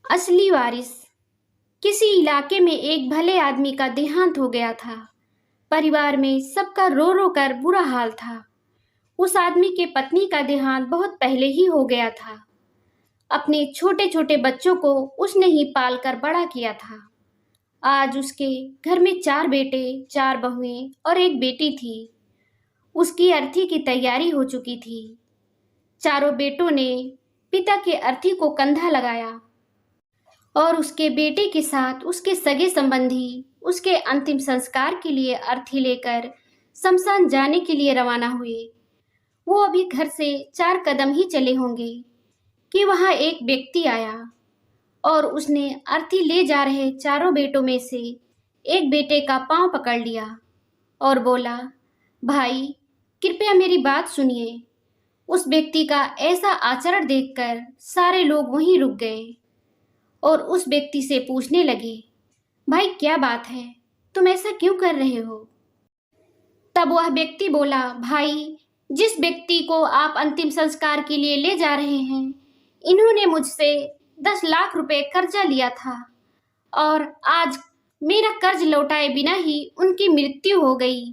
असली वारिस। किसी इलाके में एक भले आदमी का देहांत हो गया था। परिवार में सबका रो रो कर बुरा हाल था। उस आदमी के पत्नी का देहांत बहुत पहले ही हो गया था। अपने छोटे छोटे बच्चों को उसने ही पाल कर बड़ा किया था। आज उसके घर में 4 बेटे, 4 बहुएं और एक बेटी थी। उसकी अर्थी की तैयारी हो चुकी थी। चारों बेटों ने पिता के अर्थी को कंधा लगाया और उसके बेटे के साथ उसके सगे संबंधी उसके अंतिम संस्कार के लिए अर्थी लेकर शमशान जाने के लिए रवाना हुए। वो अभी घर से 4 कदम ही चले होंगे कि वहां एक व्यक्ति आया और उसने अर्थी ले जा रहे चारों बेटों में से एक बेटे का पांव पकड़ लिया और बोला, भाई कृपया मेरी बात सुनिए। उस व्यक्ति का ऐसा आचरण देखकर सारे लोग वहीं रुक गए और उस व्यक्ति से पूछने लगे, भाई क्या बात है, तुम ऐसा क्यों कर रहे हो? तब वह व्यक्ति बोला, भाई जिस व्यक्ति को आप अंतिम संस्कार के लिए ले जा रहे हैं, इन्होंने मुझसे 10 लाख रुपए कर्जा लिया था और आज मेरा कर्ज लौटाए बिना ही उनकी मृत्यु हो गई।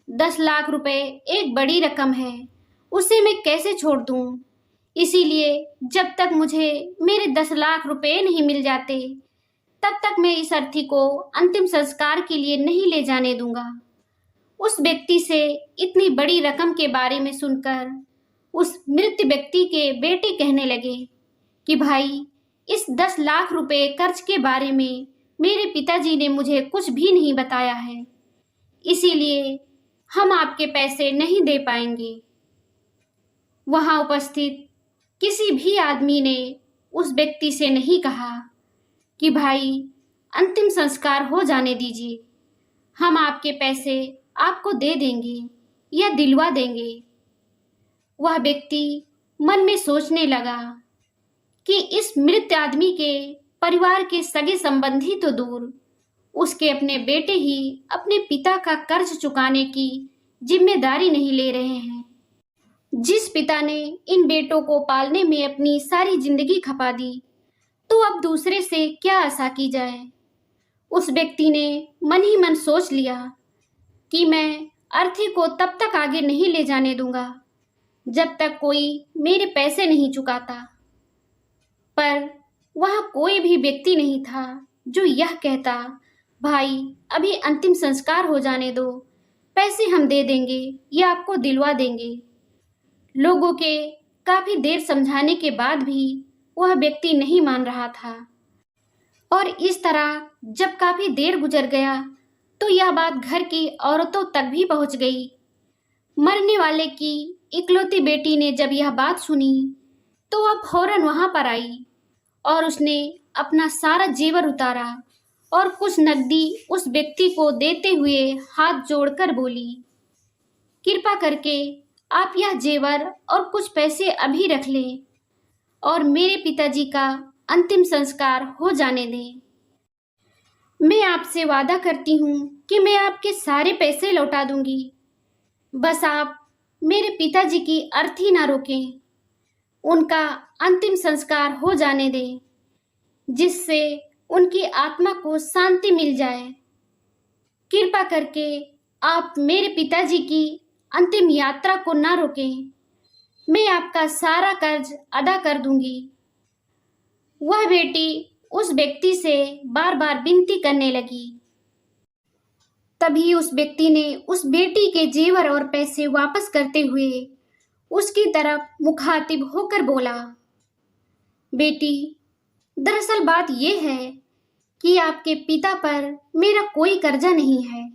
10 लाख रुपए एक बड़ी रकम है, उसे मैं कैसे छोड़ दूं? इसीलिए जब तक मुझे मेरे 10 लाख रुपए नहीं मिल जाते, तब तक मैं इस अर्थी को अंतिम संस्कार के लिए नहीं ले जाने दूंगा। उस व्यक्ति से इतनी बड़ी रकम के बारे में सुनकर उस मृत व्यक्ति के बेटे कहने लगे कि भाई इस 10 लाख रुपए कर्ज के बारे में मेरे पिताजी ने मुझे कुछ भी नहीं बताया है, इसीलिए हम आपके पैसे नहीं दे पाएंगे। वहां उपस्थित किसी भी आदमी ने उस व्यक्ति से नहीं कहा कि भाई अंतिम संस्कार हो जाने दीजिए, हम आपके पैसे आपको दे देंगे या दिलवा देंगे। वह व्यक्ति मन में सोचने लगा कि इस मृत आदमी के परिवार के सगे संबंधी तो दूर, उसके अपने बेटे ही अपने पिता का कर्ज चुकाने की जिम्मेदारी नहीं ले रहे हैं। जिस पिता ने इन बेटों को पालने में अपनी सारी जिंदगी खपा दी, तो अब दूसरे से क्या आशा की जाए। उस व्यक्ति ने मन ही मन सोच लिया कि मैं अर्थी को तब तक आगे नहीं ले जाने दूंगा जब तक कोई मेरे पैसे नहीं चुकाता। पर वहां कोई भी व्यक्ति नहीं था जो यह कहता, भाई अभी अंतिम संस्कार हो जाने दो, पैसे हम दे देंगे या आपको दिलवा देंगे। लोगों के काफी देर समझाने के बाद भी वह व्यक्ति नहीं मान रहा था और इस तरह जब काफी देर गुजर गया तो यह बात घर की औरतों तक भी पहुंच गई। मरने वाले की इकलौती बेटी ने जब यह बात सुनी तो वह फौरन वहां पर आई और उसने अपना सारा जेवर उतारा और कुछ नकदी उस व्यक्ति को देते हुए हाथ जोड़कर बोली, कृपा करके आप यह जेवर और कुछ पैसे अभी रख लें और मेरे पिताजी का अंतिम संस्कार हो जाने दें। मैं आपसे वादा करती हूँ कि मैं आपके सारे पैसे लौटा दूंगी, बस आप मेरे पिताजी की अर्थी ना रोकें, उनका अंतिम संस्कार हो जाने दें, जिससे उनकी आत्मा को शांति मिल जाए। कृपा करके आप मेरे पिताजी की अंतिम यात्रा को ना रोकें, मैं आपका सारा कर्ज अदा कर दूंगी। वह बेटी उस व्यक्ति से बार बार विनती करने लगी। तभी उस व्यक्ति ने उस बेटी के जेवर और पैसे वापस करते हुए उसकी तरफ मुखातिब होकर बोला, बेटी दरअसल बात यह है कि आपके पिता पर मेरा कोई कर्जा नहीं है,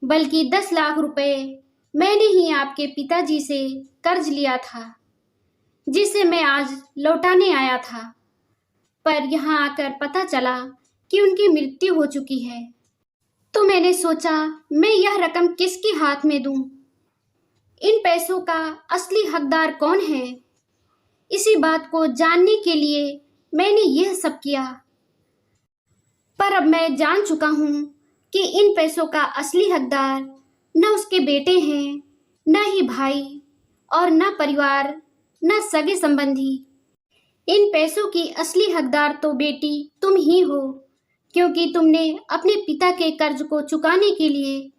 बल्कि 10 लाख रुपए मैंने ही आपके पिताजी से कर्ज लिया था, जिसे मैं आज लौटाने आया था। पर यहाँ आकर पता चला कि उनकी मृत्यु हो चुकी है, तो मैंने सोचा मैं यह रकम किसके हाथ में दूं? इन पैसों का असली हकदार कौन है? इसी बात को जानने के लिए मैंने यह सब किया। पर अब मैं जान चुका हूँ कि इन पैसों का असली हकदार न उसके बेटे हैं, न ही भाई और न परिवार, न सगे संबंधी। इन पैसों की असली हकदार तो बेटी तुम ही हो, क्योंकि तुमने अपने पिता के कर्ज को चुकाने के लिए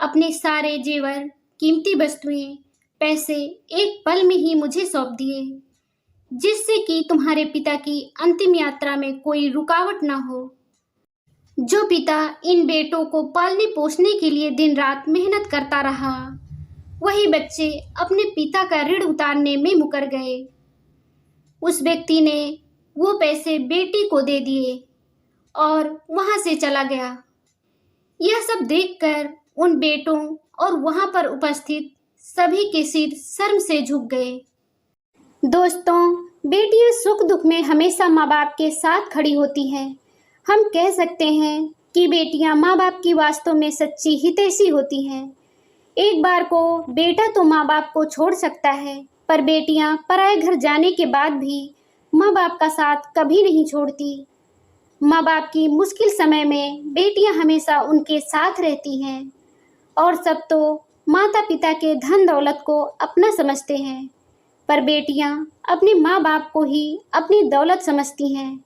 अपने सारे जेवर, कीमती वस्तुएं, पैसे एक पल में ही मुझे सौंप दिए, जिससे कि तुम्हारे पिता की अंतिम यात्रा में कोई रुकावट ना हो। जो पिता इन बेटों को पालने पोसने के लिए दिन रात मेहनत करता रहा, वही बच्चे अपने पिता का ऋण उतारने में मुकर गए। उस व्यक्ति ने वो पैसे बेटी को दे दिए और वहां से चला गया। यह सब देखकर उन बेटों और वहां पर उपस्थित सभी के सिर शर्म से झुक गए। दोस्तों, बेटियां सुख दुख में हमेशा माँ बाप के साथ खड़ी होती हैं। हम कह सकते हैं कि बेटियां माँ बाप की वास्तव में सच्ची हितैषी होती हैं। एक बार को बेटा तो माँ बाप को छोड़ सकता है, पर बेटियां पराए घर जाने के बाद भी माँ बाप का साथ कभी नहीं छोड़ती। माँ बाप की मुश्किल समय में बेटियां हमेशा उनके साथ रहती हैं, और सब तो माता पिता के धन दौलत को अपना समझते हैं, पर बेटियां अपने माँ बाप को ही अपनी दौलत समझती हैं।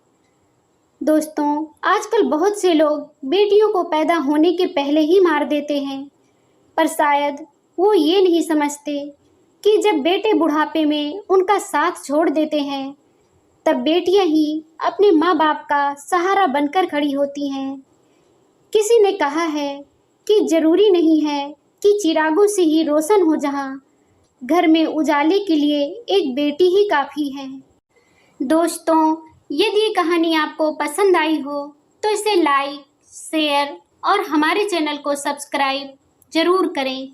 दोस्तों, आजकल बहुत से लोग बेटियों को पैदा होने के पहले ही मार देते हैं, पर शायद वो ये नहीं समझते कि जब बेटे बुढ़ापे में उनका साथ छोड़ देते हैं, तब बेटियां ही अपने माँ बाप का सहारा बनकर खड़ी होती हैं। किसी ने कहा है कि जरूरी नहीं है कि चिरागों से ही रोशन हो जहां, घर में उजाले के लिए एक बेटी ही काफ़ी है। दोस्तों, यदि ये कहानी आपको पसंद आई हो तो इसे लाइक, शेयर और हमारे चैनल को सब्सक्राइब जरूर करें।